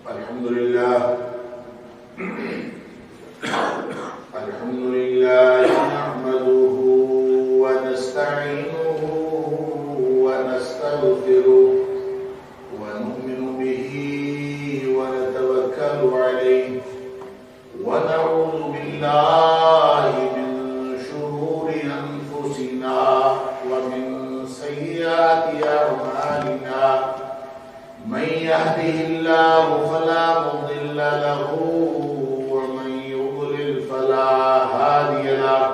الحمد لله نحمده ونستعينه ونستغفره ونؤمن به ونتوكل عليه ونعوذ بالله من شرور أنفسنا ومن سيئات أعمالنا من يهده الله فلا مضل له ومن يضلل فلا هادي له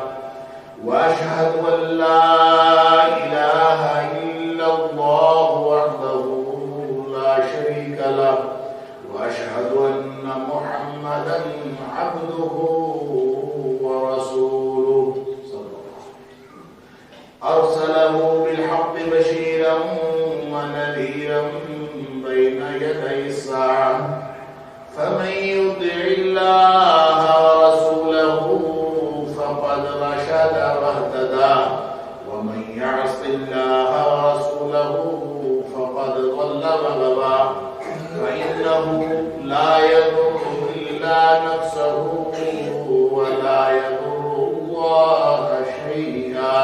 وأشهد أن لا إله إلا الله وحده لا شريك له وأشهد أن محمدا عبده ورسوله أرسله بالحق بشيرا ونذيرا بين يدي الساعة فمن يطع الله ورسوله فقد رشد واهتدى ومن يعص الله ورسوله فقد ضل وغوى فإنه لا يضر إلا نفسه ولا يضر الله شيئا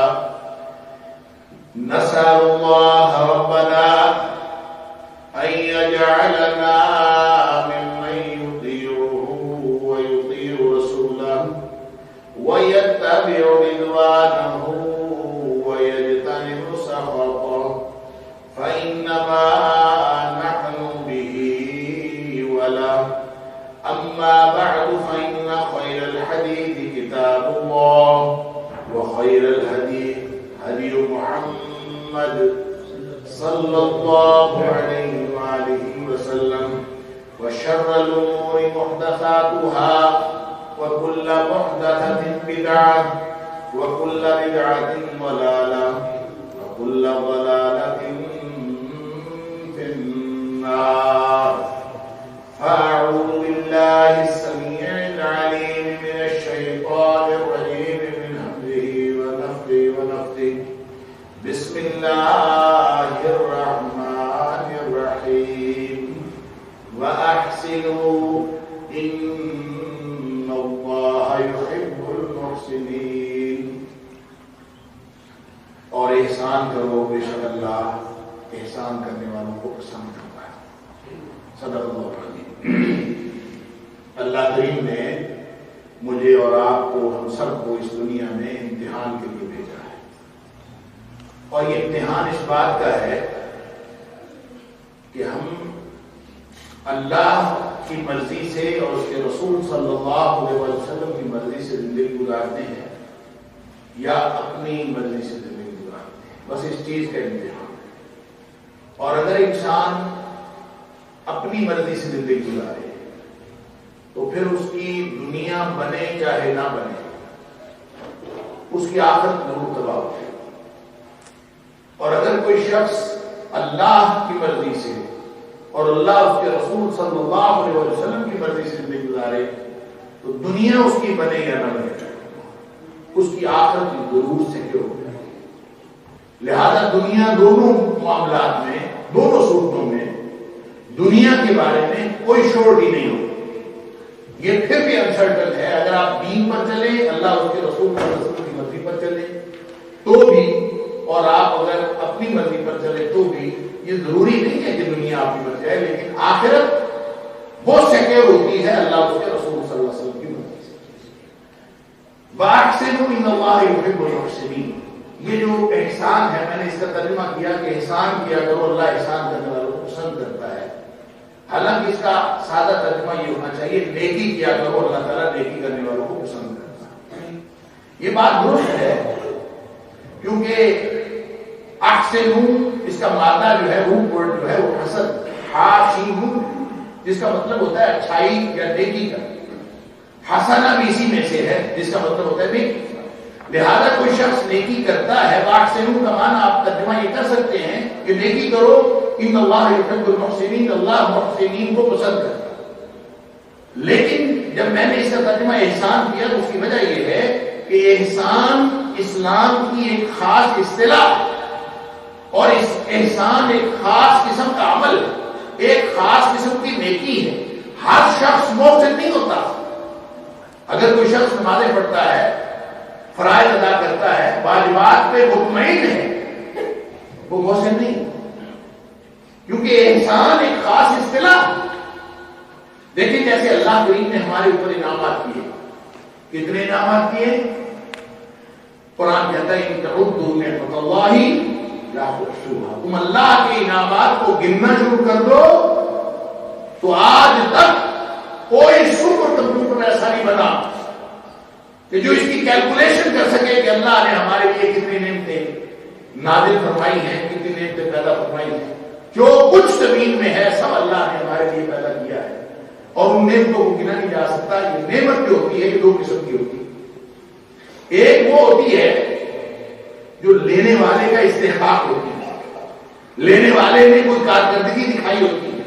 نسأل الله ربنا أن يجعلنا ممن يطيعه ويطيع رسوله ويتبع رضوانه ويجتنب سخطه فإنما نحن به وله أما بعد فإن خير الحديث كتاب الله وخير الهدي هدي محمد صلى الله عليه وآله وسلم وشر الأمور محدثاتها وكل محدثة بدعة وكل بدعة ضلالة وكل ضلالة في النار فأعوذ بالله السميع العليم من الشيطان الرجيم من همزه ونفخه ونفثه بسم الله الرحمن الرحيم وأحسنوا إن الله يحب المحسنين اور احسان کرو بے شک اللہ احسان کرنے والوں کو پسند کرتا ہے. صدق اللہ العظیم. اللہ کریم نے مجھے اور آپ کو ہم سب کو اس دنیا میں امتحان کے لیے بھیجا ہے اور یہ امتحان اس بات کا ہے کہ ہم اللہ کی مرضی سے اور اس کے رسول صلی اللہ علیہ وسلم کی مرضی سے زندگی گزارتے ہیں یا اپنی مرضی سے زندگی گزارتے ہیں. بس اس چیز کا امتحان ہے. اور اگر انسان اپنی مرضی سے زندگی گزارے تو پھر اس کی دنیا بنے چاہے نہ بنے اس کی آخرت ضرور تباہ ہوتی ہے. اور اگر کوئی شخص اللہ کی مرضی سے اور اللہ اس کے رسول صلی اللہ علیہ وسلم کی مرضی سے زندگی گزارے تو دنیا اس کی بنے یا نہ بنے اس کی آخرت ضرور سیکیور ہو جائے. لہذا دنیا دونوں معاملات میں دونوں صورتوں میں دنیا کے بارے میں کوئی شورٹی نہیں ہوتی. یہ پھر بھی انسرٹن ہے. اگر آپ دین پر چلیں اللہ اس کے رسول کی مرضی پر چلیں تو بھی اور آپ اگر اپنی مرضی پر چلے تو بھی یہ ضروری نہیں ہے کہ دنیا آپ کی مرضی ہے لیکن آخرت وہ سیکیور ہوتی ہے اللہ اس کے رسول صلی اللہ علیہ وسلم کی مرضی سے. وَأَحْسِنُوا إِنَّ اللَّهَ يُحِبُّ الْمُحْسِنِينَ. یہ جو احسان ہے میں نے اس کا ترجمہ کیا کہ احسان کیا کرو اللہ احسان کرنے والوں کو پسند کرتا ہے. حالانکہ اس کا سادہ ترجمہ یہ ہونا چاہیے نیکی کیا کرو اللہ تعالیٰ نیکی کرنے والوں کو پسند کرتا ہے. یہ بات درست ہے کیونکہ احسنوا اس کا مادہ جو ہے روٹ ورڈ جو ہے وہ حسن حاشیہم جس کا مطلب ہوتا ہے اچھائی یا نیکی کا. حسنہ بھی اسی میں سے ہے جس کا مطلب ہوتا ہے نیکی. لہذا کوئی شخص نیکی کرتا ہے واحسنوا کا معنی آپ ترجمہ یہ کر سکتے ہیں کہ نیکی کرو ان اللہ یحب المحسنین اللہ محسنین کو پسند کرتا ہے. لیکن جب میں نے اس کا ترجمہ احسان کیا تو اس کی وجہ یہ ہے کہ احسان اسلام کی ایک خاص اصطلاح اور اس احسان ایک خاص قسم کا عمل ہے، ایک خاص قسم کی نیکی ہے. شخص محسن نہیں ہوتا. اگر کوئی شخص نمازیں پڑھتا ہے، فرائض ادا کرتا ہے، واجبات پہ مطمئن ہے، وہ محسن نہیں. کیونکہ احسان ایک خاص اصطلاح. دیکھیں جیسے اللہ کریم نے ہمارے اوپر انعامات کیے. کتنے انعامات کیے؟ قرآن کہتا ہے ان تعدوا نعمت اللہ لا تحصوها. تم اللہ کے انعامات کو گننا شروع کر دو تو آج تک کوئی سپر کمپیوٹر ایسا نہیں بنا کہ جو اس کی کیلکولیشن کر سکے کہ اللہ نے ہمارے لیے کتنی نعمتیں نازل فرمائی ہیں، کتنی نعمتیں پیدا فرمائی ہیں. جو کچھ زمین میں ہے سب اللہ نے ہمارے لیے پیدا کیا ہے، اور ان نعمتوں کو گنا نہیں جا سکتا. یہ نعمت جو ہوتی ہے یہ دو قسم کی ہوتی ہے. ایک وہ ہوتی ہے جو لینے والے کا استحقاق ہوتی ہے، لینے والے نے کوئی کارکردگی دکھائی ہوتی ہے،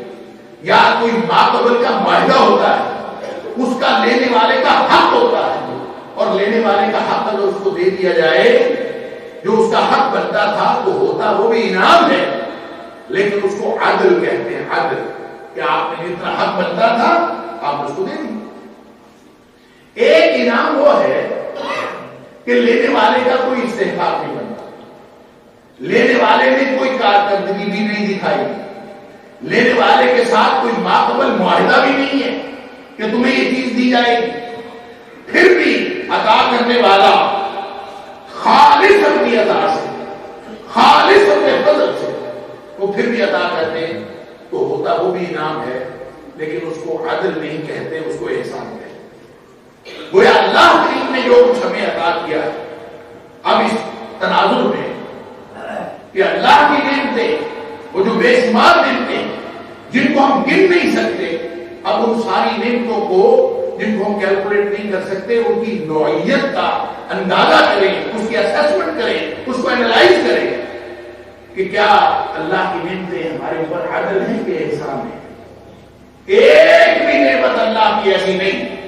یا کوئی ماقبل کا معاہدہ ہوتا ہے، اس کا لینے والے کا حق ہوتا ہے، اور لینے والے کا حق اگر اس کو دے دیا جائے جو اس کا حق بنتا تھا تو ہوتا وہ بھی انعام ہے، لیکن اس کو عدل کہتے ہیں. عدل کہ آپ نے جتنا حق بنتا تھا آپ اس کو دے دیں. ایک انعام وہ ہے کہ لینے والے کا کوئی استحقاق نہیں بنتا، لینے والے نے کوئی کارکردگی بھی نہیں دکھائی، لینے والے کے ساتھ کوئی ماقبل معاہدہ بھی نہیں ہے کہ تمہیں یہ چیز دی جائے گی، پھر بھی عطا کرنے والا خالص اپنی عطا سے، خالص اپنے فضل سے وہ پھر بھی عطا کرتے تو ہوتا وہ بھی انعام ہے، لیکن اس کو عدل نہیں کہتے، اس کو احسان کہتے. گویا اللہ کریم نے جو کچھ ہمیں عطا کیا ہے، اب اس تناظر میں کہ اللہ کی نعمتیں وہ جو بے شمار نعمتیں جن کو ہم گن نہیں سکتے، اب ان ساری نعمتوں کو جن کو ہم کیلکولیٹ نہیں کر سکتے ان کی نوعیت کا اندازہ کریں، اس کی اسیسمنٹ کریں، اس کو اینالائز کریں کہ کیا اللہ کی نعمتیں ہمارے اوپر عدل ہیں کہ احسان ہے. ایک بھی نعمت اللہ کی ایسی نہیں،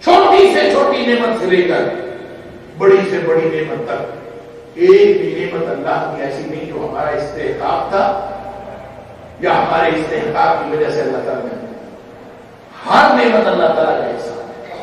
چھوٹی سے چھوٹی نعمت سے لے کر بڑی سے بڑی نعمت تک ایک بھی نعمت اللہ کی ایسی نہیں جو ہمارا استحقاق تھا یا ہمارے استحقاق کی وجہ سے اللہ تعالیٰ نے. ہر نعمت اللہ تعالیٰ کا احسان ہے.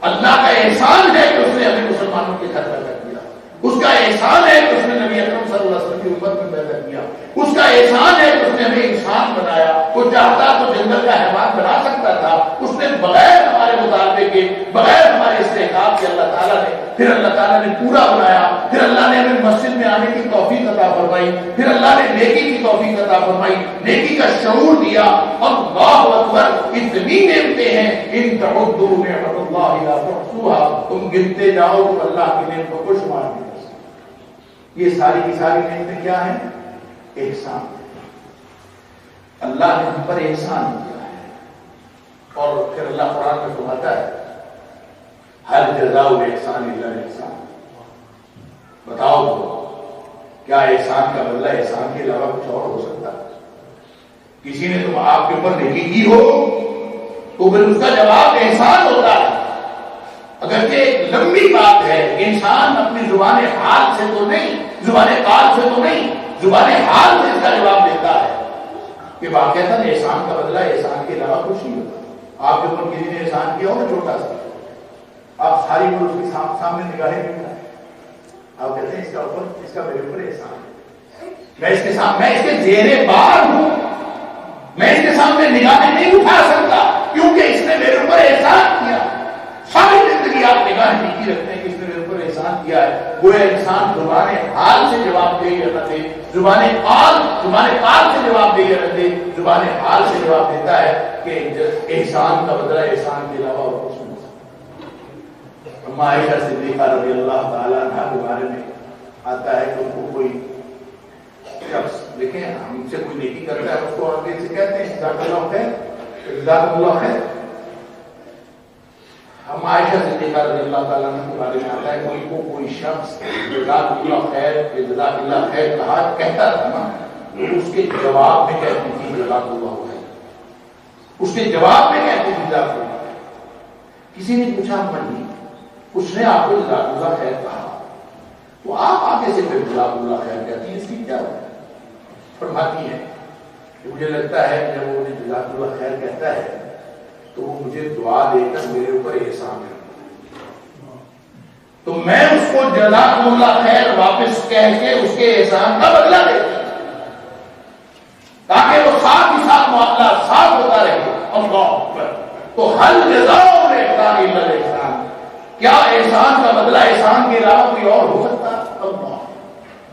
اللہ کا احسان ہے کہ اس نے ہمیں مسلمانوں کے گھر پیدا کیا، اس کا احسان ہے کہ اس نے نبی اکرم صلی اللہ علیہ وسلم کی امت میں پیدا کیا، اس کا احسان ہے کہ اس نے ہمیں انسان بنایا. وہ چاہتا تو جنگل کا حیوان بنا سکتا تھا، اس نے بغیر ہمارے مطالبے کے، بغیر ہمارے استحقاق کے اللہ تعالیٰ نے پورا بنایا. پھر اللہ نے ہمیں مسجد میں آنے کی توفیق عطا فرمائی، پھر اللہ نے نیکی کی توفیق عطا فرمائی، نیکی کا شعور دیا. اللہ اکبر، اتنی نعمتیں ہیں. ان تعدوا نعمت اللہ لا تحصوها، تم گنتے جاؤ تو اللہ کی نعمتوں کو شمار نہیں کر سکتے. یہ ساری کی ساری نعمتیں کیا ہیں؟ احسان. اللہ نے ہم پر احسان کیا ہے. اور پھر اللہ قرآن میں فرماتا ہے ہر جزاء احسان الا احسان. بتاؤ تو کیا احسان کا بدلہ احسان کے علاوہ کچھ اور ہو سکتا ہے؟ کسی نے تم آپ کے اوپر نیکی کی ہو تو پھر اس کا جواب احسان ہوتا ہے. اگرچہ ایک لمبی بات ہے، انسان اپنی زبان حال سے تو نہیں، زبان قال سے تو نہیں، زبان حال سے اس کا جواب دیتا ہے کہ واقعتاً احسان کا بدلہ احسان کے علاوہ کچھ نہیں ہوتا. آپ کے اوپر کسی نے احسان کیا ہو نا چھوٹا سا، آپ ساری عمر اس کے سامنے نگاہیں نہیں اٹھائیں، آپ کہتے ہیں اس کا میرے اوپر احسان ہے، میں اس کے زیر بار ہوں، میں اس کے سامنے نگاہیں نہیں اٹھا سکتا کیونکہ اس نے میرے اوپر احسان کیا. ساری زندگی آپ نگاہیں نیچی رکھتے ہیں کہ اس نے میرے اوپر احسان کیا ہے. وہ انسان زبان حال سے جواب دے یا نہ دے، زبان قال سے جواب دے یا نہ دے، زبان حال سے جواب دیتا ہے کہ احسان کا بدلہ احسان کے علاوہ اور کچھ نہیں. عائشہ صدیقہ رضی اللہ تعالیٰ عنہ کے بارے میں آتا ہے کہ ان کو کوئی شخص، دیکھیں ہم سے کوئی نیکی کرتا ہے اس کو آگے سے کہتے ہیں جزاک اللہ خیر، جزاک اللہ خیر. ہم عائشہ صدیقہ رضی اللہ تعالیٰ عنہ کے بارے میں آتا ہے کہ ان کو کوئی شخص جزاک اللہ خیر، جزاک اللہ خیر کہتا تھا نا، اس کے جواب میں کہتی تھی جزاک اللہ خیر، اس کے جواب میں کہتی تھی جزاک اللہ خیر. کسی نے پوچھا منی اس نے آپ کو جزاک اللہ خیر کہا تو آپ آگے سے پھر جزاک اللہ خیر کہتی ہیں، اس کی کیا فرماتی ہیں کہ مجھے لگتا ہے جب وہ جزاک اللہ خیر کہتا ہے تو وہ مجھے دعا دے کر میرے اوپر احسان کرتا تو میں اس کو جزاکم اللہ خیر واپس کہہ کے اس کے احسان کا بدلہ دے تاکہ وہ ساتھ ہی ساتھ معاملہ صاف ہوتا رہے. اللہ اکبر. تو حل جزاء الاحسان الا الاحسان. کیا احسان کا بدلہ احسان کے علاوہ کوئی اور ہو سکتا ہے؟ اللہ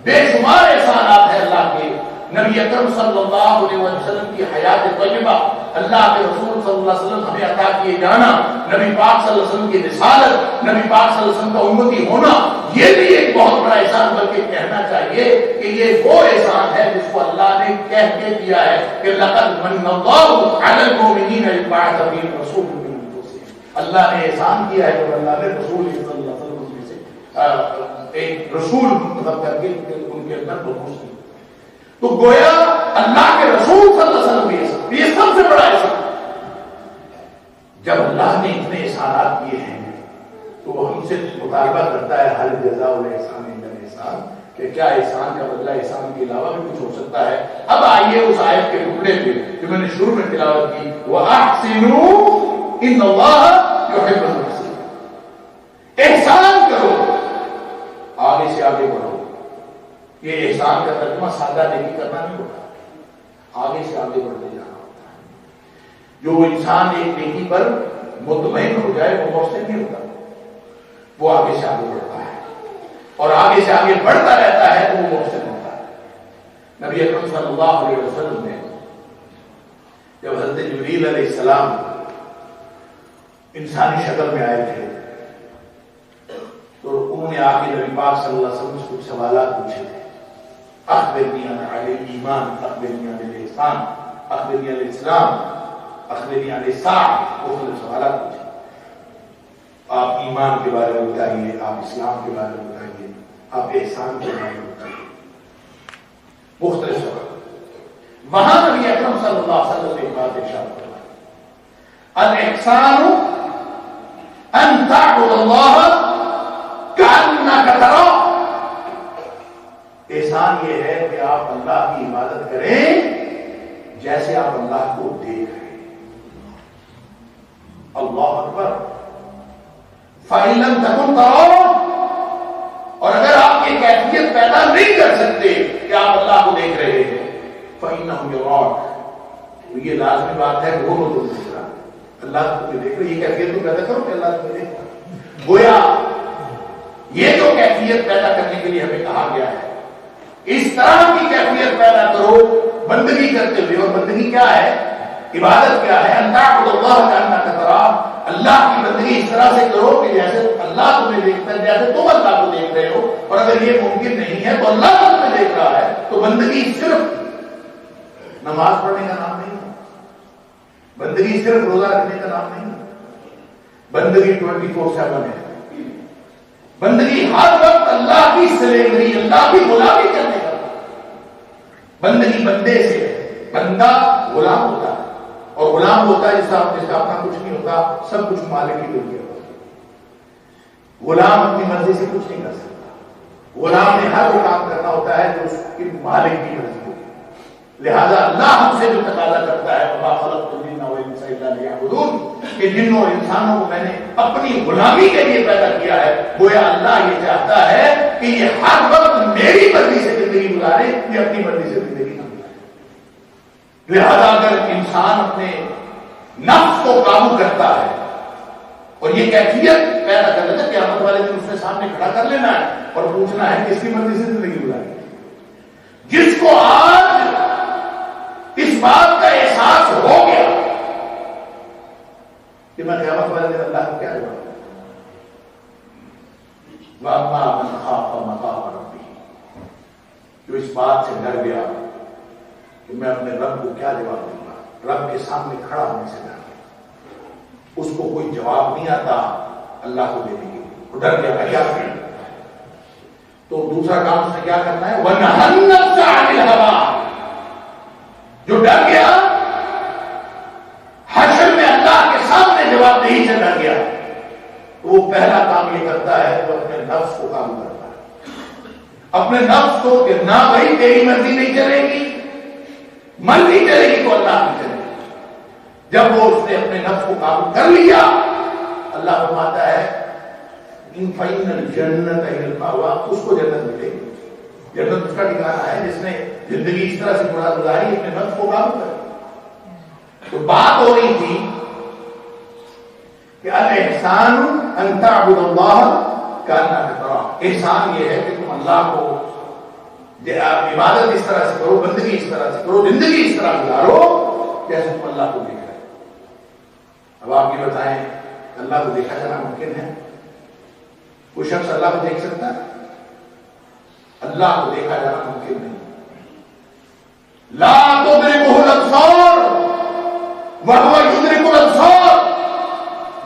بے شمار احسانات ہیں اللہ کے. نبی اکرم صلی اللہ علیہ وسلم کی حیات طیبہ, اللہ کے رسول صلی اللہ علیہ وسلم ہمیں عطا کیے جانا, نبی پاک صلی اللہ علیہ وسلم کی رسالت, نبی پاک صلی اللہ علیہ وسلم کا امتی ہونا, یہ بھی ایک بہت بڑا احسان, بلکہ کہنا چاہیے کہ یہ وہ احسان ہے جس کو اللہ نے کہہ کے دیا ہے کہ لقد من اللہ علی المؤمنین اذ بعث فیہم رسولا من انفسہم. اللہ نے احسان کیا ہے جب اللہ نے رسول صلی اللہ علیہ وسلم سے ایک رسول مطلب کر کے ان کے اندر بھروس کی. تو گویا اللہ کے رسول صلی اللہ علیہ وسلم بھی یہ سب سے بڑا احسان. جب اللہ نے اتنے احسانات کیے ہیں تو وہ ہم سے مطالبہ کرتا ہے حل جزاء الاحسان الا الاحسان, کہ کیا احسان کا بدلہ احسان کے علاوہ بھی کچھ ہو سکتا ہے. اب آئیے اس آیت کے ٹکڑے پہ جو میں نے شروع میں تلاوت کی, وَأَحْسِنُوا إِنَّ اللَّهَ يُحِبُّ الْمُحْسِنِينَ. احسان کرو, آگے سے آگے بڑھو. یہ احسان کا ترجمہ سادہ نیکی کرنا نہیں ہوتا, آگے سے آگے بڑھتے جانا ہوتا ہے. جو انسان ایک نیکی پر مطمئن ہو جائے وہ محسن نہیں ہوتا, وہ آگے سے آگے بڑھتا ہے, اور آگے سے آگے بڑھتا رہتا ہے تو وہ محسن ہوتا ہے. نبی اکرم صلی اللہ علیہ وسلم نے جب حضرت جبریل علیہ السلام انسانی شکل میں آئے تھے تو انہوں نے آ کے نبی پاک صلی اللہ علیہ وسلم سے کچھ سوالات پوچھے تھے. اخبرنی عن الایمان, اخبرنی عن الاحسان, اخبرنی عن الاسلام, اخبرنی عن الساعہ. مختلف سوالات پوچھے. آپ ایمان کے بارے میں بتائیے, آپ اسلام کے بارے میں بتائیے, آپ احسان کے بارے میں بتائیے. مختلف سوال. وہاں نبی اکرم صلی اللہ علیہ وسلم نے ایک بات ارشاد فرمائی, الاحسان ان تعبد اللہ کأنک تراہ. احسان یہ ہے کہ آپ اللہ کی عبادت کریں جیسے آپ اللہ کو دیکھ رہے ہیں. اللہ اکبر. فَإِن لَمْ تَكُنْ تَرَوْا, اور اگر آپ یہ کیفیت پیدا نہیں کر سکتے کہ آپ اللہ کو دیکھ رہے ہیں, فَإِنَّهُ يَرَاكَ, تو یہ لازمی بات ہے کہ وہ تو دیکھ رہا ہے, اللہ کو دیکھ رہے. یہ کیفیت تو پیدا کرو کہ اللہ کو دیکھ رہا. گویا یہ جو کیفیت پیدا کرنے کے لیے ہمیں کہا گیا ہے, اس طرح کی کیفیت پیدا کرو بندگی کرتے ہوئے. اور بندگی کیا ہے, عبادت کیا ہے, ان تعبد اللہ کأنک تراہ. اللہ کی بندگی اس طرح سے کرو کہ جیسے اللہ تمہیں دیکھتا ہے, جیسے تم اللہ کو دیکھ رہے ہو. اور اگر یہ ممکن نہیں ہے تو اللہ تمہیں دیکھ رہا ہے, تو بندگی صرف نماز پڑھنے کا نام نہیں ہے, بندگی صرف روزہ رکھنے کا نام نہیں ہے. بندگی 24/7 ہے. بندگی ہر وقت اللہ کی سلیوری, اللہ کی غلامی کرنے کا. بندگی بندے سے ہے, بندہ غلام ہوتا ہے, اور غلام ہوتا ہے جس کا اپنا کچھ نہیں ہوتا, سب کچھ مالک کی دنیا ہوتا ہے. غلام اپنی مرضی سے کچھ نہیں کر سکتا. غلام نے ہر وہ کام کرنا ہوتا ہے جو اس کی مالک کی مرضی ہوتی ہے. لہذا اللہ ہم سے جو تقاضا کرتا ہے, وما خلقت الجن والانس الا لیعبدون, کہ جنوں اور انسانوں کو میں نے اپنی غلامی کے لیے پیدا کیا ہے. گویا اللہ یہ چاہتا ہے کہ یہ ہر وقت میری مرضی سے زندگی گزارے, یہ اپنی مرضی سے زندگی نہ گزارے. لہذا اگر انسان اپنے نفس کو قابو کرتا ہے اور یہ کیفیت پیدا کر لیتا ہے, قیامت والے دن اس کے سامنے کھڑا کر لینا ہے اور پوچھنا ہے کہ اس کی مرضی سے زندگی گزارے. جس کو آج اس بات کا احساس ہو گیا کہ میں قیامت والے دن اللہ کو کیا جواب دوں, وَأَمَّا مَنْ خَافَ مَقَامَ رَبِّهِ, جو اس بات سے ڈر گیا کہ میں اپنے رب کو کیا جواب دوں گا, رب کے سامنے کھڑا ہونے سے ڈر گیا, اس کو کوئی جواب نہیں آتا اللہ کو دینے کے لیے, وہ ڈر گیا کیا کریں. تو دوسرا کام اس نے کیا کرنا ہے, وَنَهَى النَّفْسَ عَنِ الْهَوَىٰ, جو ڈر گیا حشر میں اللہ کے سامنے جواب دہی سے ڈر گیا, تو وہ پہلا کام یہ کرتا ہے جو اپنے نفس کو کام کرتا ہے. اپنے نفس کو کہ نہ بھائی تیری مرضی نہیں چلے گی, مرضی چلے گی تو اللہ کی چلے گی. جب وہ اس نے اپنے نفس کو قابو کر لیا، اللہ فرماتا ہے ان فإن الجنت ہی المأویٰ، اس کو جنت ملے گی. جنت اس کا ٹھکانہ ہے جس نے زندگی اس طرح سے گزاری اپنے نفس کو قابو کر. تو بات ہو رہی تھی کہ الاحسان ان تعبد اللہ کأنک تراہ. احسان یہ ہے کہ تم اللہ کو عبادت اس طرح سے کرو، بندگی اس طرح سے کرو، زندگی اس طرح گزارو جیسے تم اللہ کو دیکھ رہے. اب آپ یہ بتائیں اللہ کو دیکھا جانا ممکن ہے؟ کوئی شخص اللہ کو دیکھ سکتا ہے؟ اللہ کو دیکھا جانا ممکن نہیں. لا تدرکہ الابصار وہو یدرک الابصار.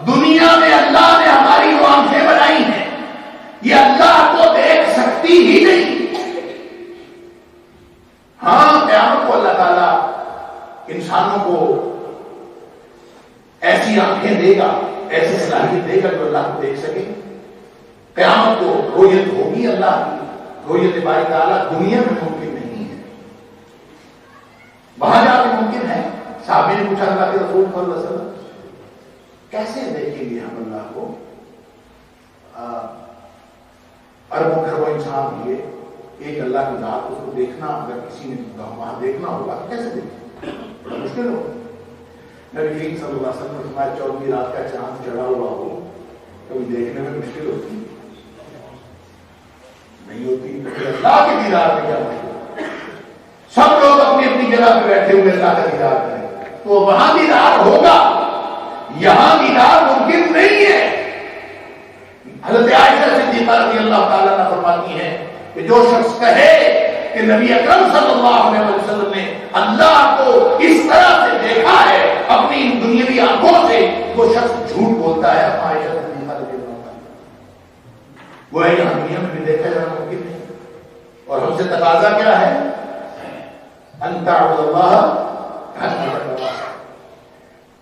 دنیا میں اللہ نے ہماری جو آنکھیں بنائی ہیں یہ اللہ کو دیکھ سکتی ہی نہیں. ہاں قیامت کو اللہ تعالیٰ انسانوں کو ایسی آنکھیں دے گا، ایسی صلاحیت دے گا جو اللہ کو دیکھ سکے. قیامت کو رؤیت ہوگی اللہ کی. رؤیت باری تعالیٰ دنیا میں ممکن نہیں ہے، وہاں جا کے ممکن ہے. صحابی نے پوچھا اللہ کے رسول صلی اللہ علیہ وسلم کیسے دیکھیں گے ہم اللہ کو؟ اربوں کروڑوں انسان ہوئے، ایک اللہ کی ذات، اس کو دیکھنا اگر کسی نے وہاں دیکھنا ہوگا تو کیسے دیکھیں؟ بڑا مشکل ہوگا. نبی کریم صلی اللہ علیہ وسلم فرمایا 14ویں رات کا چاند چڑھا ہوا ہو کبھی دیکھنے میں مشکل ہوتی نہیں ہوتی. اللہ کے دیدار میں کیا مشکل؟ سب لوگ اپنی اپنی جگہ پہ بیٹھے ہوئے اللہ کا دیدار کریں تو وہاں دیدار ہوگا، یہاں دیدار ممکن نہیں ہے. حضرت عائشہ صدیقہ رضی اللہ تعالیٰ عنہ فرماتی ہیں کہ جو شخص کہے کہ نبی اکرم صلی اللہ علیہ وسلم نے اللہ کو اس طرح سے دیکھا ہے اپنی دنیاوی آنکھوں سے، وہ شخص جھوٹ بولتا ہے. عائشہ صدیقہ رضی اللہ تعالیٰ وہ ہے یہاں دنیا میں بھی دیکھا جانا ممکن نہیں. اور ہم سے تقاضا کیا ہے؟ ان تعبد اللہ کأنک تراہ.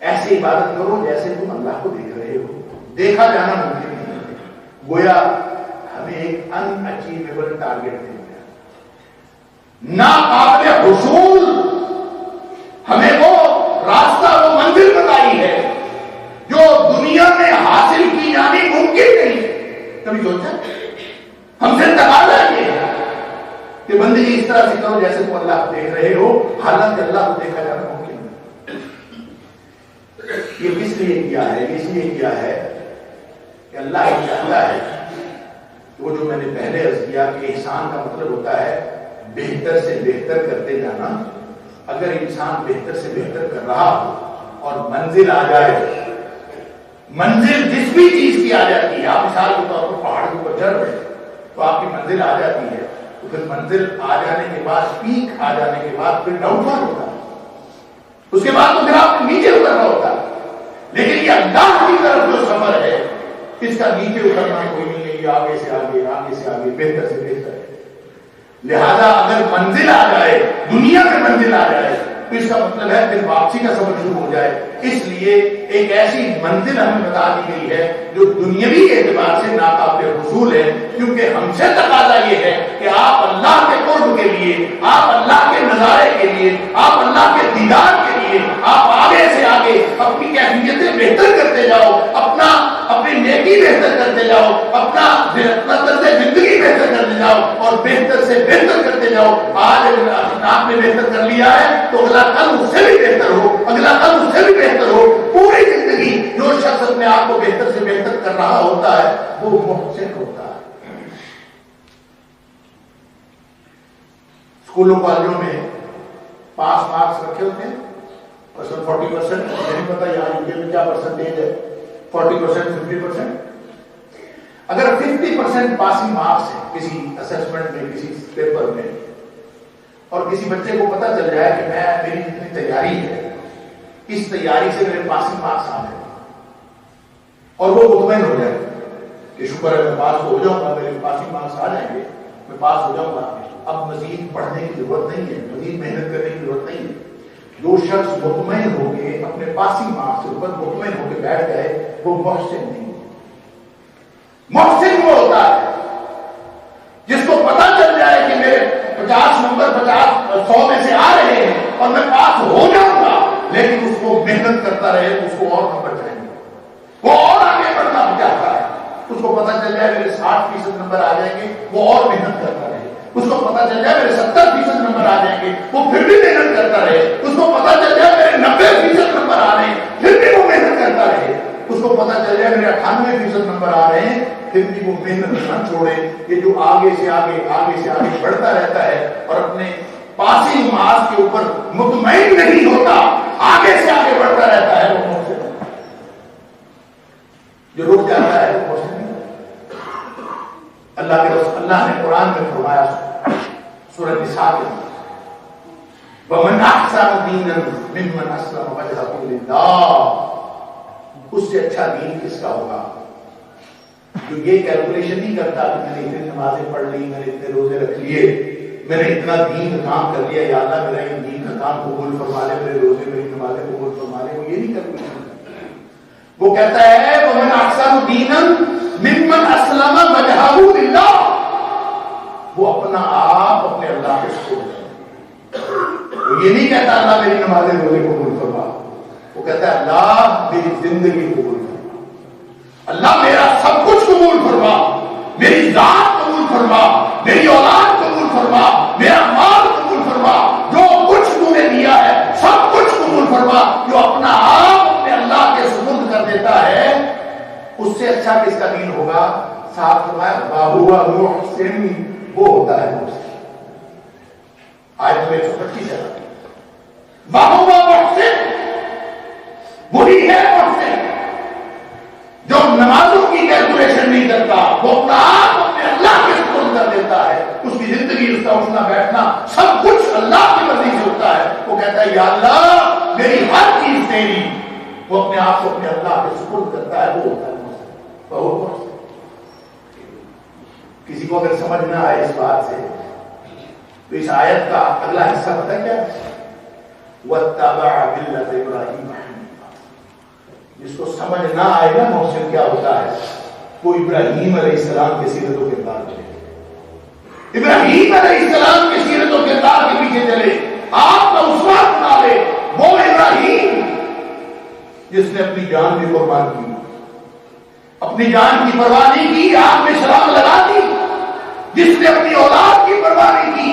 ایسی عبادت کرو جیسے تم اللہ کو دیکھ رہے ہو. دیکھا جانا ممکن نہیں ہے. گویا ہمیں ایک ان اچیویبل ٹارگیٹ دے دیا، ناقابل حصول. ہمیں وہ راستہ، وہ منزل بتائی ہے جو دنیا میں حاصل کی جانی ممکن نہیں. کبھی سوچا ہم سے تقاضا یہ ہے کہ بندگی اس طرح سے کرو جیسے تم اللہ کو دیکھ رہے ہو، حالانکہ اللہ کو دیکھا جانا ممکن نہیں. یہ کس لیے کیا ہے؟ اس لیے کیا ہے کہ اللہ یہ چاہتا ہے کہ وہ جو میں نے پہلے عرض کیا کہ احسان کا مطلب ہوتا ہے بہتر سے بہتر کرتے جانا. اگر انسان بہتر سے بہتر کر رہا ہو اور منزل آ جائے، منزل جس بھی چیز کی آ جاتی ہے، آپ مثال کے طور پر پہاڑ کے اوپر چڑھ رہے تو آپ کی منزل آ جاتی ہے، تو پھر منزل آ جانے کے بعد، پیک آ جانے کے بعد پھر ڈاؤن فال ہوتا ہے. اس کے بعد تو پھر آپ نیچے اترنا ہوتا ہے. لیکن یہ اللہ کی طرف جو سفر ہے اس کا نیچے اترنا کوئی نہیں ہے، یہ آگے سے آگے، آگے سے آگے، بہتر سے بہتر ہے. لہذا اگر منزل آ جائے، دنیا میں منزل آ جائے تو اس کا مطلب ہے پھر واپسی کا سفر شروع ہو جائے. اس لیے ایک ایسی منزل ہمیں بتا دی گئی ہے جو دنیاوی اعتبار سے ناقابل حصول ہے، کیونکہ ہم سے تقاضا یہ ہے کہ آپ اللہ کے قرب کے لیے، آپ اللہ کے نظارے کے لیے، آپ اللہ کے دیدار کے لیے آپ آگے سے آگے اپنی کیفیتیں بہتر کرتے جاؤ، اپنی نیکی بہتر کرتے جاؤ، اپنا طرز زندگی بہتر کرتے جاؤ اور بہتر سے بہتر کرتے جاؤ. آج آپ نے بہتر کر لیا ہے تو اگلا کل اس سے بھی بہتر ہو، اگلا کل اس سے بھی بہتر ہو. پوری زندگی جو شخص اپنے آپ کو بہتر سے بہتر کر رہا ہوتا ہے وہ محسن ہوتا ہے. اسکولوں کالجوں میں پاس مارکس رکھے ہوتے ہیں 40%. نہیں پتا یہاں انڈیا میں کیا پرسنٹیج ہے، 40%، 50%. اگر 50% پاسنگ مارکس ہے کسی اسسمنٹ میں، کسی پیپر میں، اور کسی بچے کو پتا چل جائے کہ میری جتنی تیاری ہے اس تیاری سے میرے پاسنگ مارکس آ گئے اور وہ مطمئن ہو جائے کہ شکر ہے میں پاس ہو جاؤں گا، میرے پاسنگ مارکس آ جائیں گے، میں پاس ہو جاؤں گا، اب مزید پڑھنے کی ضرورت نہیں ہے، مزید محنت کرنے کی ضرورت نہیں ہے. جو شخص مطمئن ہو کے اپنے پاسنگ مارکس کے اوپر مطمئن ہو کے بیٹھ گئے وہ محسن نہیں. محسن وہ ہوتا ہے جس کو پتا چل جائے کہ میرے 50 نمبر 100 میں سے آ رہے ہیں اور میں پاس ہو جاؤں گا، لیکن اس کو محنت کرتا رہے تو اس کو اور نمبر جائیں گے، وہ اور آگے بڑھنا چاہتا ہے، اس کو پتا چل جائے میرے 60% نمبر آ جائیں گے، وہ اور محنت کرتا رہے، اس کو پتا چل جائے میرے 70% نمبر آ جائیں گے، وہ پھر بھی محنت کرتا رہے، اس کو پتا چل جائے میرے 90% نمبر آ رہے ہیں، پھر بھی وہ محنت کرتا رہے، اس کو پتا چل جائے میرے 98% نمبر آ رہے ہیں، پھر بھی وہ محنت نہ چھوڑے۔ یہ جو آگے سے آگے بڑھتا رہتا ہے اور اپنے پاسنگ مارکس کے اوپر مطمئن نہیں ہوتا، آگے سے آگے بڑھتا رہتا ہے، وہ محسن ہے۔ جو رک جاتا ہے وہ محسن نہیں۔ اللہ نے قرآن میں فرمایا سورہ نساء میں، وَمَنْ أَحْسَنُ دِينًا مِمَّنْ أَسْلَمَ وَجْهَهُ لِلَّهِ، اس سے اچھا دین کس کا ہوگا جو یہ کیلکولیشن نہیں کرتا کہ میں نے اتنی نمازیں پڑھ لی، میں نے اتنے روزے رکھ لیے، میں نے اتنا دین کا کام کر لیا، یا اللہ میرا یہ دین کا کام قبول فرما لے، میرے روزے میری نمازیں قبول فرما لے، وہ یہ نہیں کیلکولیشن کرتا۔ وہ کہتا ہے وَمَنْ أَحْسَنُ دِينًا مِمَّنْ أَسْلَمَ وَجْهَهُ لِلَّهِ، وہ اپنا آپ اپنے اللہ کے سپرد کرتا۔ وہ یہ نہیں کہتا اللہ میری نمازیں روزے قبول فرما، وہ کہتا ہے اللہ میری زندگی قبول فرما، اللہ میرا سب کچھ قبول فرما، میری ذات قبول فرما، میری اولاد قبول فرما، میرا مال قبول فرما، جو کچھ تو نے دیا ہے سب کچھ قبول فرما۔ جو اپنا آپ اپنے اللہ کے سپرد کر دیتا ہے، اس سے اچھا کس کا دین ہوگا؟ صاحب فرمایا وَهُوَ مُحْسِنٌ، وہ ہوتا ہے محسن۔ آیت میں 125 ہے وَهُوَ مُحْسِنٌ، وہی ہے محسن جو نمازوں کی کیلکولیشن نہیں کرتا، وہ اپنا آپ اپنے اللہ کے سپرد کر دیتا ہے، اس کی زندگی، اس کا اٹھنا بیٹھنا سب کچھ اللہ کی مرضی سے ہوتا ہے۔ وہ کہتا ہے یا اللہ میری ہر چیز تیری، وہ اپنے آپ کو اپنے اللہ کے سپرد کرتا ہے، وہ ہوتا ہے محسن۔ بہت محسن۔ کسی کو اگر سمجھ نہ آئے اس بات سے تو اس آیت کا اگلا حصہ پتہ کیا ہے؟ وَاتَّبَعَ مِلَّةَ إِبْرَاهِيمَ حَنِيفًا۔ جس کو سمجھ نہ آئے نا محسن کیا ہوتا ہے، وہ ابراہیم علیہ السلام کے سیرت و کردار چلے، ابراہیم علیہ السلام کے سیرت و کردار کے پیچھے چلے، آپ کا اسوہ بنا لے۔ وہ ابراہیم جس نے اپنی جان بھی قربان کی، اپنی جان کی پرواہ نہیں کی، آگ میں شراب لگا دی، جس نے اپنی اولاد کی پرواہ نہیں کی،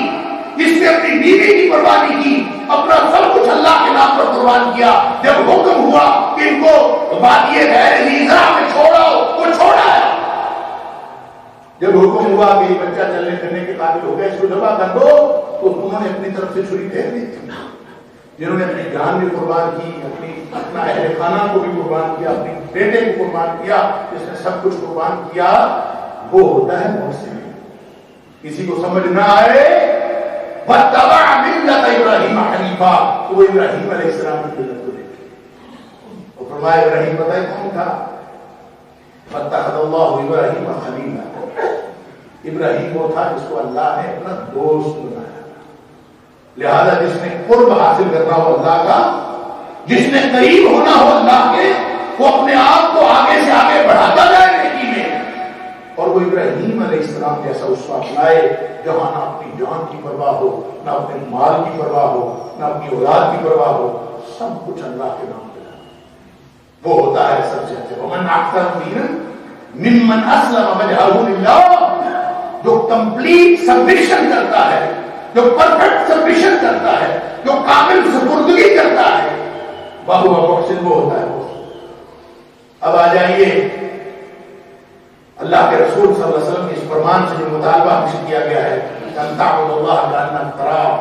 جس نے اپنی بیوی کی پرواہ نہیں کی، اپنا سب کچھ اللہ کے نام پر قربان کیا۔ جب حکم ہوا کہ ان کو وادی غیر ذی زرع میں چھوڑو، وہ چھوڑا ہے۔ جب حکم ہوا کہ یہ بچہ چلنے پھرنے کے قابل ہو گیا، اس کو ذبح کر دو، تو انہوں نے اپنی طرف سے چھری پھینک دی۔ جنہوں نے اپنی جان بھی قربان کی، اپنا اہل خانہ کو بھی قربان کیا، اپنے بیٹے کو قربان کیا، جس نے سب کچھ قربان کیا، وہ ہوتا ہے محسن۔ کسی کو سمجھ نہ آئے وَاتَّبَعَ مِلَّةَ إِبْرَاهِيمَ حَنِيفًا، تو وہ ابراہیم علیہ السلام کی ملت کو دیکھے۔ وہ فرمایا ابراہیم پتہ ہے کون تھا؟ فَاتَّخَذَ اللَّهُ إِبْرَاهِيمَ خَلِيلًا، ابراہیم وہ تھا جس کو اللہ نے اپنا دوست بنایا۔ لہذا جس نے قرب حاصل کرنا ہو اللہ کا، جس نے قریب ہونا ہو اللہ کے، وہ اپنے آپ کو آگے سے آگے بڑھاتا جائے نیکی میں، اور وہ ابراہیم علیہ السلام جیسا اسوہ اپنائے جہاں نہ اپنی جان کی پرواہ ہو، نہ اپنے مال کی پرواہ ہو، نہ اپنی اولاد کی پرواہ ہو، سب کچھ اللہ کے نام پہ، وہ ہوتا ہے سب سے اچھا۔ وَمَنْ أَحْسَنُ دِينًا مِمَّنْ أَسْلَمَ وَجْهَهُ لِلَّهِ، جو کمپلیٹ سبمیشن کرتا ہے، جو پرفیکٹ سبمیشن کرتا ہے، جو کامل سپردگی کرتا ہے، وَهُوَ مُحْسِنٌ، وہ ہوتا ہے۔ اب آ جائیے اللہ کے رسول صلی اللہ علیہ وسلم کے اس فرمان سے جو مطالبہ ہم سے کیا گیا ہے أَن تَعْبُدَ اللَّهَ كَأَنَّكَ تَرَاهُ،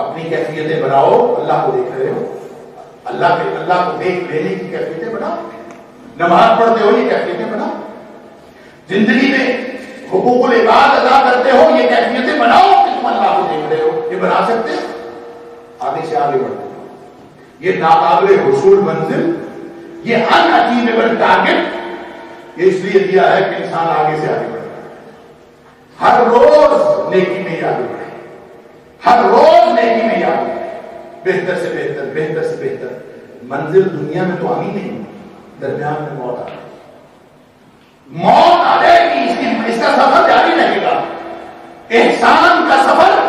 اپنی کیفیتیں بناؤ، اللہ کو دیکھ رہے ہو، اللہ کو دیکھ لینے کی کیفیتیں بناؤ، نماز پڑھتے ہو یہ کیفیتیں بناؤ، زندگی میں حقوق العباد ادا کرتے ہو یہ کیفیتیں بناؤ کہ تم اللہ کو دیکھ رہے ہو۔ یہ بنا سکتے آگے سے آگے بڑھتے ہو، یہ ناقابل حصول منزل، یہ ان اچیویبل ٹارگیٹ یہ اس لیے دیا ہے کہ انسان آگے سے آگے بڑھے، ہر روز نیکی میں آگے بڑھے، ہر روز نیکی میں آگے بڑھے، بہتر سے بہتر، بہتر سے بہتر منزل دنیا میں تو آنی نہیں، درمیان میں موت آ جائے، موت آ جائے گی، اس کا سفر جاری رہے گا، احسان کا سفر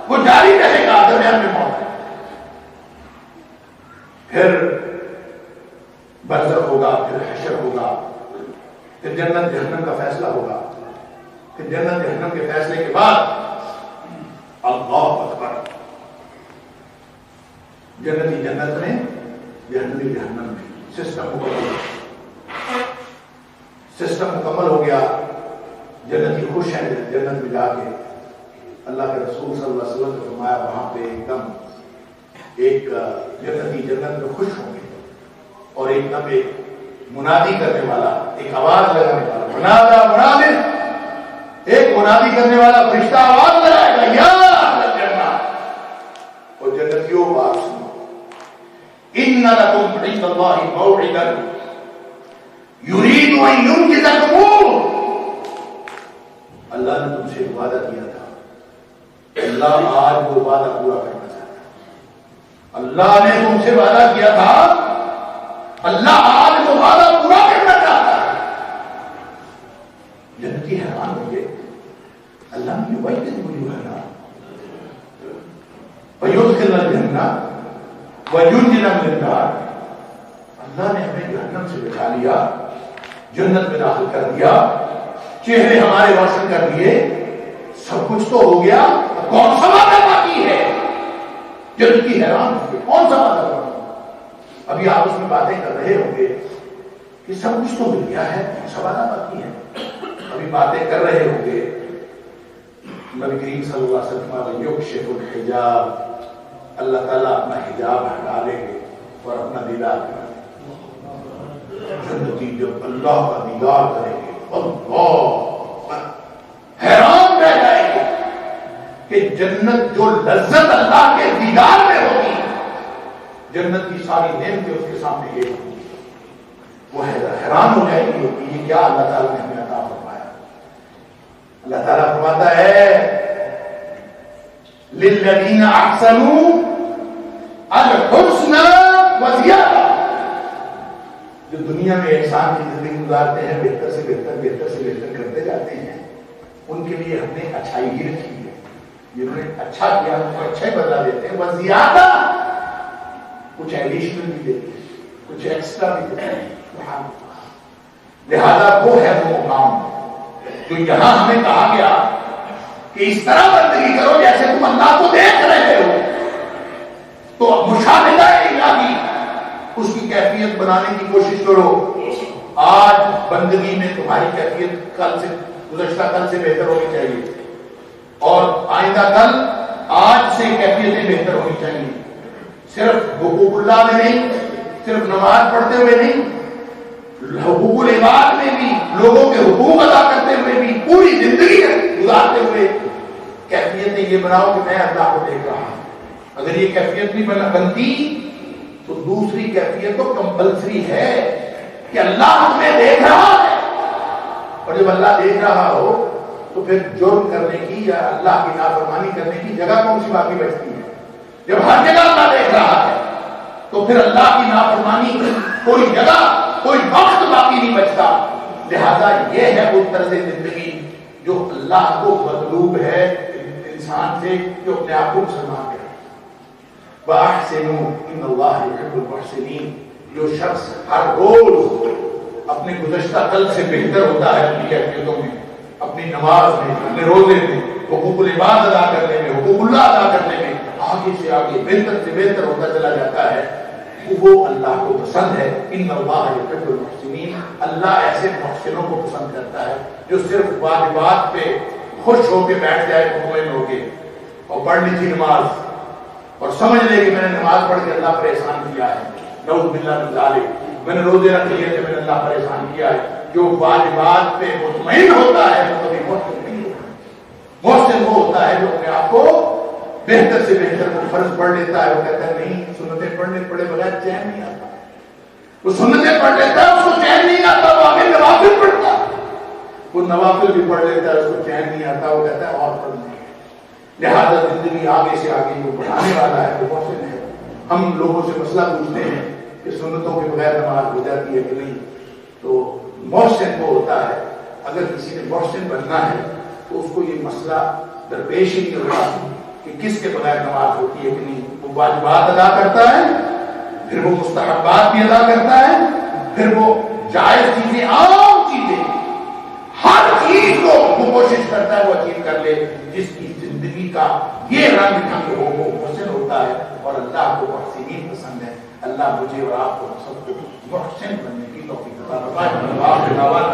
وہ جاری رہے گا، درمیان میں موت آئے، پھر برزخ ہوگا، پھر حشر ہوگا، پھر جنت جہنم کا فیصلہ ہوگا، پھر جنت جہنم کے فیصلے کے بعد اللہ اکبر، جنتی جنت میں، جہنمی جہنم میں، سسٹم مکمل ہو گیا۔ جنتی خوش ہیں جنت میں جا کے۔ اللہ کے رسول صلی اللہ علیہ وسلم نے فرمایا وہاں پہ ایک دم ایک جنتی جنت میں خوش ہوں گے، اور ایک دم ایک منادی کرنے والا، ایک آواز لگانے والا، منادا مناد، ایک منادی کرنے والا فرشتہ آواز لگائے گا، یا اہل الجنہ، اور جنتیوں بات سنو، ان لکم عند اللہ موعدا یرید ان ینجزکم، اللہ نے تم سے وعدہ کیا تھا، اللہ آج وہ وعدہ پورا کرنا چاہتا ہے۔ اللہ نے تم سے وعدہ کیا تھا، اللہ آج وہ وعدہ پورا کرنا چاہتا ہے۔ جنتی حیران ہوں گے، اللہ نے وعدہ کیا وَيُدْخِلَ الْجَنَّةَ وَيُنْجِنَا مِنَ النَّارِ، اللہ نے ہمیں جہنم سے بچا لیا، جنت میں داخل کر دیا، چہرے ہمارے روشن کر دیے، سب کچھ تو ہو گیا، کون سا وعدہ باقی ہے؟ جنتی حیران ہوں گے، کون سا وعدہ باقی ہے؟ ابھی آپ اس میں باتیں کر رہے ہوں گے کہ سب کچھ تو مل گیا ہے، کون سا وعدہ باقی ہے؟ ابھی باتیں کر رہے ہوں گے، نبی کریم صلی اللہ علیہ وسلم یکشف الحجاب، اللہ تعالیٰ اپنا حجاب ہٹا دیں گے اور اپنا دیدار کریں گے۔ جنتی جب اللہ کا دیدار کریں گے، اللہ حیران رہ جائیں گے کہ جنت جو لذت اللہ کے دیدار میں ہوگی، جنت کی ساری نعمتیں اس کے سامنے ایک ہوں گی، وہ حیران ہو جائے گی کہ یہ کیا اللہ تعالیٰ نے ہمیں عطا فرمایا۔ اللہ تعالیٰ فرماتا ہے للذین احسنوا الحسنى وزیادہ، جو دنیا میں انسان کی زندگی گزارتے ہیں، بہتر سے بہتر، بہتر سے بہتر کرتے جاتے ہیں، ان کے لیے ہم نے اچھائی ہی رکھی ہے، جنہوں نے اچھا کیا ان کو اچھا ہی بدلا دیتے ہیں، وزیادہ، کچھ ایڈیشنل بھی دیتے ہیں، کچھ ایکسٹرا بھی دیتے ہیں۔ لہذا وہ ہے وہ مقام جو یہاں ہمیں کہا گیا کہ اس طرح بندگی کرو جیسے تم اللہ کو دیکھ رہے ہو، تو مشاہدہ الہی اس کی کیفیت بنانے کی کوشش کرو۔ آج بندگی میں تمہاری کیفیت کل سے، گزشتہ کل سے بہتر ہونی چاہیے، اور آئندہ کل آج سے کیفیتیں بہتر ہونی چاہیے۔ صرف حقوق اللہ میں نہیں، صرف نماز پڑھتے ہوئے نہیں، حقوق العباد میں بھی، لوگوں کے حقوق ادا کرتے ہوئے بھی، پوری زندگی گزارتے ہوئے کیفیتیں یہ بناؤ کہ میں اللہ کو دیکھ رہا ہوں۔ اگر یہ کیفیت نہیں بنتی تو دوسری کیفیت تو کمپلسری ہے کہ اللہ ہمیں دیکھ رہا ہے، اور جب اللہ دیکھ رہا ہو تو پھر جرم کرنے کی یا اللہ کی نافرمانی کرنے کی جگہ کون سی باقی بچتی ہے؟ جب ہر جگہ اللہ دیکھ رہا ہے تو پھر اللہ کی نافرمانی کی کوئی جگہ، کوئی وقت باقی نہیں بچتا۔ لہذا یہ ہے وہ طرز زندگی جو اللہ کو مطلوب ہے انسان سے، جو اپنے آپ کو مسلمان کرے۔ وَأَحْسِنُوا إِنَّ اللَّهَ يُحِبُّ الْمُحْسِنِينَ، جو شخص ہر روز اپنے گزشتہ کل سے بہتر ہوتا ہے اپنی کیفیتوں میں، اپنی نماز میں، اپنے روزے میں، حقوق العباد ادا کرنے میں، حقوق اللہ ادا کرنے میں، آگے سے آگے بہتر سے بہتر ہوتا چلا جاتا ہے، وہ اللہ کو پسند ہے۔ ان اللہ یحب المحسنین، اللہ ایسے محسنوں کو پسند کرتا ہے جو صرف واجبات پہ خوش ہو کے بیٹھ جائے، مطمئن ہو کے، اور پڑھ لی تھی نماز اور سمجھ لے کہ میں نے نماز پڑھ کے اللہ پر احسان کیا ہے، نعوذ باللہ من ذالک، میں نے روزے رکھ لیے تھے میں نے اللہ پر احسان کیا ہے۔ جو واجبات پہ مطمئن ہوتا ہے وہ کبھی محسن نہیں ہوتا۔ محسن وہ ہوتا ہے جو اپنے آپ کو بہتر سے بہتر، وہ فرض پڑھ لیتا ہے، وہ کہتا ہے نہیں سنتیں پڑھنے پڑے بغیر چین نہیں آتا، وہ سنتیں پڑھ لیتا ہے اس کو چین نہیں آتا، وہ آگے نوافل پڑھتا ہے، وہ نوافل بھی پڑھ لیتا ہے اس کو چین نہیں آتا، وہ کہتا ہے اور پڑھنا ہے۔ لہذا زندگی آگے سے آگے جو بڑھانے والا ہے وہ محسن ہے۔ ہم لوگوں سے مسئلہ پوچھتے ہیں کہ سنتوں کے بغیر نماز ہو جاتی ہے کہ نہیں، تو محسن وہ ہوتا ہے، اگر کسی نے محسن بننا ہے تو اس کو یہ مسئلہ درپیش ہی نہیں ہوتا کہ کس کے بغیر نماز ہوتی ہے کہ نہیں، وہ واجبات ادا کرتا ہے، پھر وہ مستحبات بھی ادا کرتا ہے، پھر وہ جائز چیزیں، عام چیزیں، ہر چیز کو وہ کوشش کرتا ہے وہ اچیو کر لے جس کی زندگی کا یہ رنگ ڈھنگ ہو، وہ محسن ہوتا ہے، اور اللہ کو محسنین پسند ہے۔ اللہ مجھے اور آپ کو سب کو محسن بننے کی توفیق عطا فرمائے۔